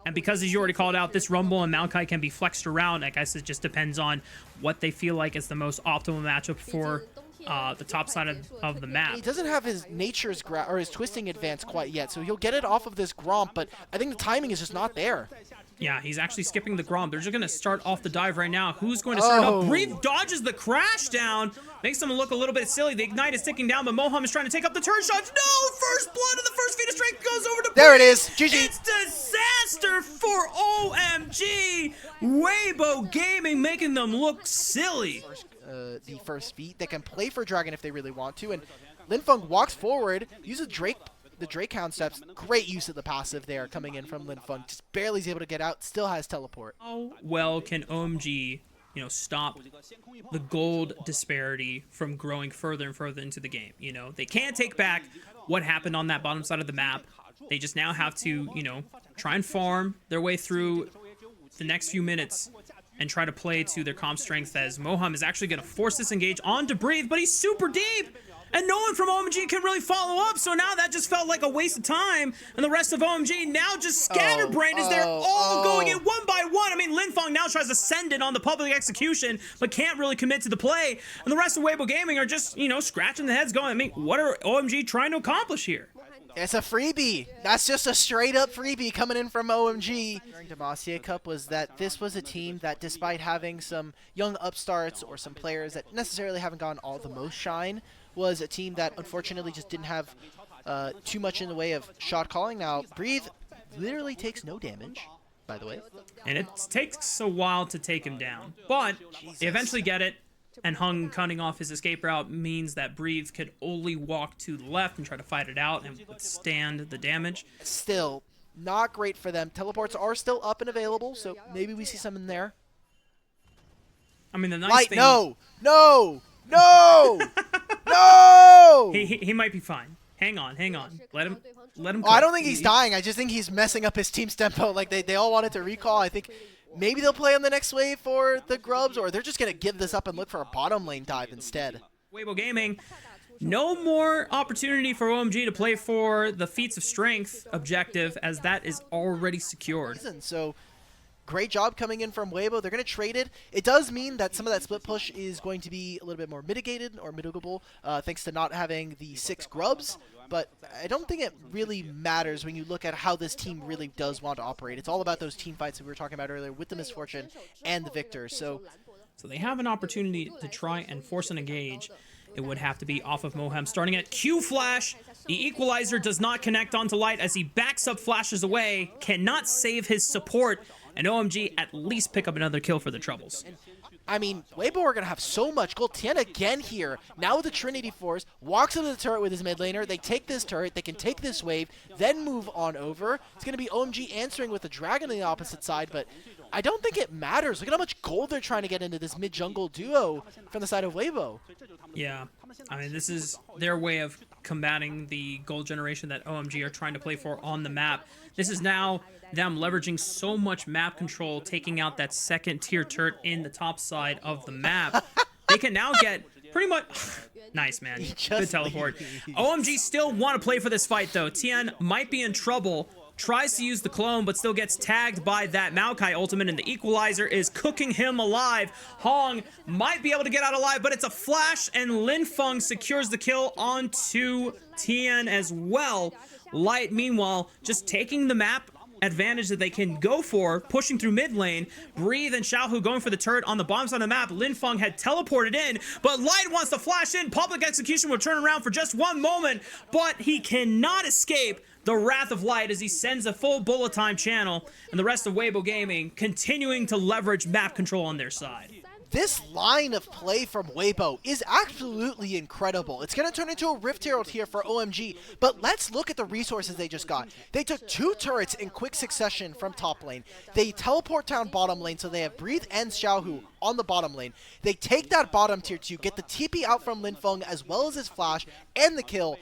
And because, as you already called out, this Rumble and Maokai can be flexed around, I guess it just depends on what they feel like is the most optimal matchup for the top side of the map. He doesn't have his nature's or his twisting advance quite yet, so he'll get it off of this Gromp, but I think the timing is just not there. Yeah, he's actually skipping the Gromp. They're just going to start off the dive right now. Who's going to start up? Breathe dodges the crash down. Makes him look a little bit silly. The Ignite is ticking down, but Moham is trying to take up the turret shots. No! First blood of the first feat of strength goes over to There it is. GG. It's disaster for OMG. Weibo Gaming making them look silly. The first feat. They can play for Dragon if they really want to, and Linfeng walks forward, uses the Drake Hound steps. Great use of the passive there coming in from Linfeng. Just barely is able to get out, still has teleport. How well can OMG, stop the gold disparity from growing further and further into the game? They can't take back what happened on that bottom side of the map. They just now have to, try and farm their way through the next few minutes and try to play to their comp strength, as Moham is actually going to force this engage on to Breathe, but he's super deep, and no one from OMG can really follow up, so now that just felt like a waste of time, and the rest of OMG now just scatterbrained as they're all going in one by one. I mean, Linfeng now tries to send it on the public execution, but can't really commit to the play, and the rest of Weibo Gaming are just, scratching their heads going, I mean, what are OMG trying to accomplish here? It's a freebie. That's just a straight up freebie coming in from OMG. During Demacia Cup was that this was a team that, despite having some young upstarts or some players that necessarily haven't gotten all the most shine, was a team that unfortunately just didn't have too much in the way of shot calling. Now, Breathe literally takes no damage, by the way. And it takes a while to take him down, but they eventually get it. And Hung cutting off his escape route means that Breathe could only walk to the left and try to fight it out and withstand the damage. Still, not great for them. Teleports are still up and available, so maybe we see some in there. I mean, the nice thing... No! No! No! No! He might be fine. Hang on. Let him Oh, I don't think he's dying. I just think he's messing up his team's tempo. Like, they all wanted to recall. I think... Maybe they'll play on the next wave for the Grubs, or they're just going to give this up and look for a bottom lane dive instead. Weibo Gaming, no more opportunity for OMG to play for the Feats of Strength objective, as that is already secured. So, great job coming in from Weibo. They're going to trade it. It does mean that some of that split push is going to be a little bit more mitigated or mitigable, thanks to not having the 6 Grubs. But I don't think it really matters when you look at how this team really does want to operate. It's all about those team fights that we were talking about earlier with the Misfortune and the Victor. So they have an opportunity to try and force an engage. It would have to be off of Moham, starting at Q Flash. The Equalizer does not connect onto Light as he backs up, flashes away, cannot save his support, and OMG at least pick up another kill for the Troubles. I mean, Weibo are going to have so much gold. Tien again here, now with the Trinity Force, walks into the turret with his mid laner. They take this turret, they can take this wave, then move on over. It's going to be OMG answering with the Dragon on the opposite side, but I don't think it matters. Look at how much gold they're trying to get into this mid-jungle duo from the side of Weibo. Yeah, I mean, this is their way of combating the gold generation that OMG are trying to play for on the map. This is now them leveraging so much map control, taking out that second-tier turret in the top side of the map. They can now get pretty much... Nice, man. Good teleport. OMG still want to play for this fight, though. Tien might be in trouble. Tries to use the clone, but still gets tagged by that Maokai ultimate, and the Equalizer is cooking him alive. Hong might be able to get out alive, but it's a flash, and Linfeng secures the kill onto Tien as well. Light, meanwhile, just taking the map advantage that they can go for, pushing through mid lane. Breathe and Xiaohu going for the turret on the bottom side of the map. Linfeng had teleported in, but Light wants to flash in. Public execution will turn around for just one moment, but he cannot escape the wrath of Light as he sends a full bullet time channel, and the rest of Weibo Gaming continuing to leverage map control on their side. This line of play from Weibo is absolutely incredible. It's going to turn into a Rift Herald here for OMG, but let's look at the resources they just got. They took 2 turrets in quick succession from top lane. They teleport down bottom lane, so they have Breathe and Xiaohu on the bottom lane. They take that bottom tier 2, get the TP out from Linfeng as well as his flash and the kill.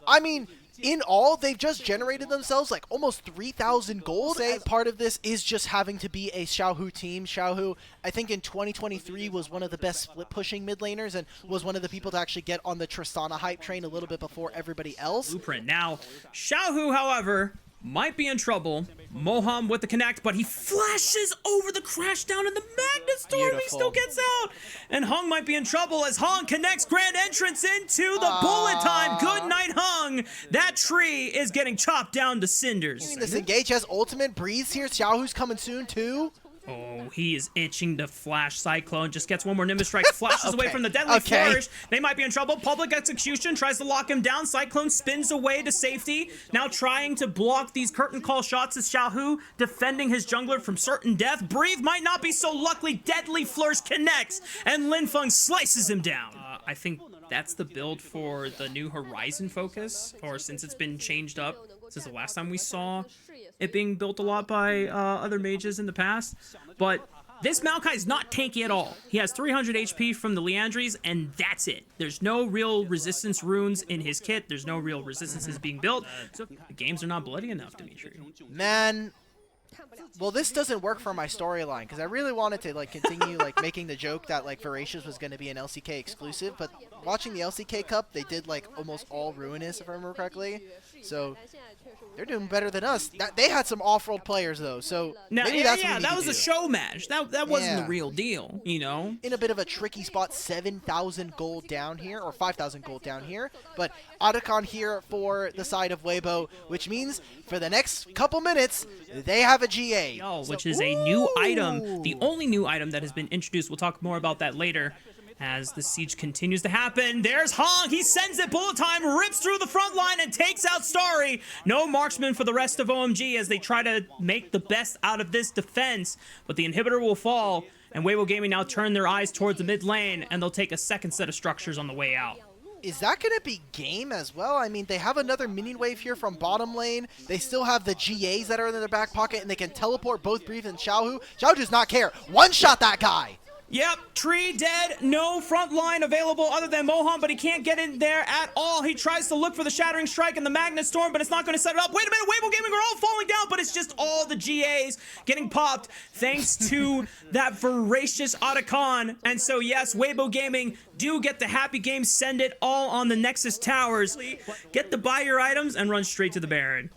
I mean, in all, they've just generated themselves like almost 3,000 gold. Part of this is just having to be a Xiaohu team. Xiaohu, I think in 2023 was one of the best split pushing mid laners and was one of the people to actually get on the Tristana hype train a little bit before everybody else. Blueprint. Now, Xiaohu, however, might be in trouble. Moham with the connect, but he flashes over the crash down in the Magnet Storm. He still gets out. And Hung might be in trouble as Hung connects grand entrance into the bullet time. Good night, Hung. That tree is getting chopped down to cinders. This engage has ultimate. Breeze here. Xiaohu's coming soon too. Oh, he is itching to flash Cyclone. Just gets one more Nimbus Strike, flashes away from the deadly flourish. They might be in trouble. Public Execution tries to lock him down. Cyclone spins away to safety. Now trying to block these curtain call shots is Xiaohu, defending his jungler from certain death. Breathe might not be so lucky. Deadly flourish connects, and Linfeng slices him down. I think that's the build for the new Horizon focus, or since it's been changed up since the last time we saw it being built a lot by other mages in the past. But this Maokai is not tanky at all. He has 300 HP from the Liandries, and that's it. There's no real resistance runes in his kit. There's no real resistances being built. So the games are not bloody enough, Dimitri. Man, well, this doesn't work for my storyline, because I really wanted to continue making the joke that Voracious was going to be an LCK exclusive, but watching the LCK Cup, they did almost all Ruinous, if I remember correctly. So they're doing better than us. They had some off-world players though, so now, maybe that's what we need that was to a do. show match. That wasn't the real deal, you know. In a bit of a tricky spot, 7,000 gold down here, or 5,000 gold down here. But Otacon here for the side of Weibo, which means for the next couple minutes, they have a GA. Which is a new item, the only new item that has been introduced. We'll talk more about that later as the siege continues to happen. There's Hong. He sends it. Bullet time rips through the front line and takes out Starry. No marksman for the rest of OMG as they try to make the best out of this defense. But the inhibitor will fall, and Weibo Gaming now turn their eyes towards the mid lane, and they'll take a second set of structures on the way out. Is that going to be game as well? I mean, they have another minion wave here from bottom lane. They still have the GAs that are in their back pocket, and they can teleport both Breathe and Xiaohu. Xiaohu does not care. One-shot that guy. Yep, tree dead, no front line available other than Moham, but he can't get in there at all. He tries to look for the Shattering Strike and the Magnet Storm, but it's not going to set it up. Wait a minute, Weibo Gaming are all falling down, but it's just all the GAs getting popped thanks to that voracious Otacon. And so yes, Weibo Gaming do get the happy game, send it all on the Nexus Towers. Get to buy your items and run straight to the Baron.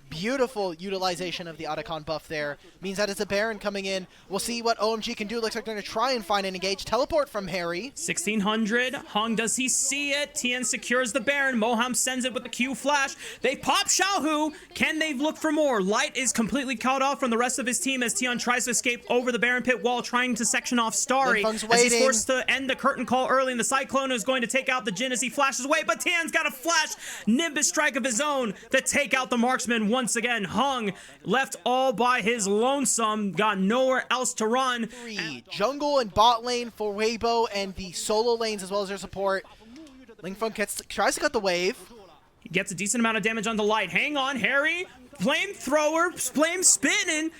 Beautiful utilization of the Otacon buff there. Means that it's a Baron coming in. We'll see what OMG can do. Looks like they're going to try and find an engage. Teleport from Harry. 1600. Hong, does he see it? Tien secures the Baron. Moham sends it with the Q flash. They pop Xiaohu. Can they look for more? Light is completely cut off from the rest of his team as Tien tries to escape over the Baron pit wall, trying to section off Starry. As he's forced to end the curtain call early, and the Cyclone is going to take out the Jhin as he flashes away, but Tien's got a flash Nimbus Strike of his own to take out the marksman once again. Hung left all by his lonesome, got nowhere else to run. Jungle and bot lane for Weibo, and the solo lanes as well as their support. Linfeng tries to cut the wave. He gets a decent amount of damage on the Light. Hang on, Harry. Flamethrower, flame spinning.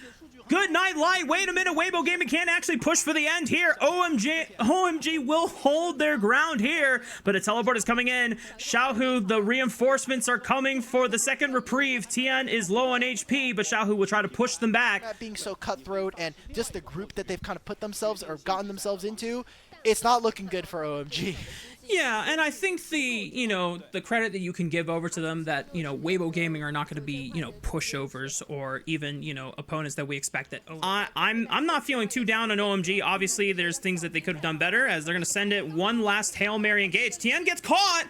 Good night, Light. Wait a minute. Weibo Gaming can't actually push for the end here. OMG will hold their ground here, but a teleport is coming in. Xiaohu, the reinforcements are coming for the second reprieve. Tien is low on HP, but Xiaohu will try to push them back. That being so cutthroat and just the group that they've kind of put themselves or gotten themselves into, it's not looking good for OMG. Yeah, and I think the credit that you can give over to them that, Weibo Gaming are not going to be, pushovers or even, opponents that we expect that. I'm not feeling too down on OMG. Obviously, there's things that they could have done better as they're going to send it one last Hail Mary engage. Tien gets caught.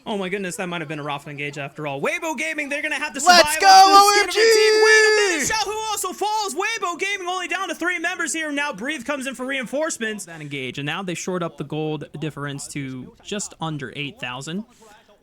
Oh my goodness, that might have been a Rafa engage after all. Weibo Gaming, they're going to have to survive. Let's go, OMG! Wait a minute, Xiaohu also falls. Weibo Gaming only down to 3 members here. Now Breathe comes in for reinforcements. That engage, and now they short up the gold difference to just under 8,000.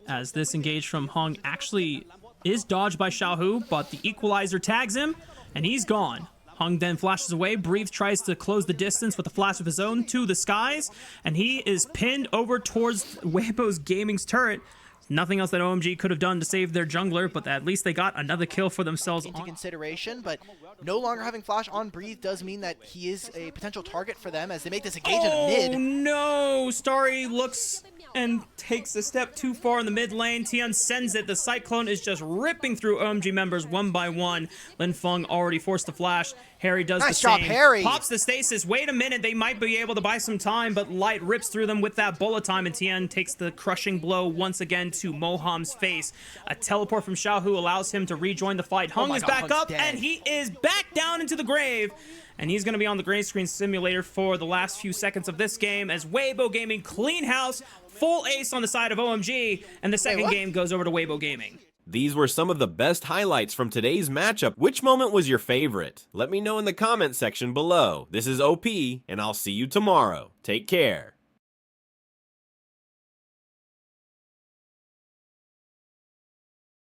As this engage from Hung actually is dodged by Xiaohu, but the equalizer tags him, and he's gone. Hung then flashes away. Breathe tries to close the distance with a flash of his own to the skies, and he is pinned over towards Weibo Gaming's turret. Nothing else that OMG could have done to save their jungler, but at least they got another kill for themselves. Into consideration, but no longer having flash on Breathe does mean that he is a potential target for them as they make this engage in the mid. Oh no! Starry looks and takes a step too far in the mid lane. Tien sends it. The Cyclone is just ripping through OMG members one by one. Linfeng already forced the flash. Harry does the same. Nice job, Harry. Pops the stasis. Wait a minute. They might be able to buy some time, but Light rips through them with that bullet time, and Tien takes the crushing blow once again into Moham's face. A teleport from Xiaohu allows him to rejoin the fight. Hung is back up, and he is back down into the grave. And he's going to be on the green screen simulator for the last few seconds of this game as Weibo Gaming clean house, full ace on the side of OMG, and the second game goes over to Weibo Gaming. These were some of the best highlights from today's matchup. Which moment was your favorite? Let me know in the comment section below. This is OP, and I'll see you tomorrow. Take care.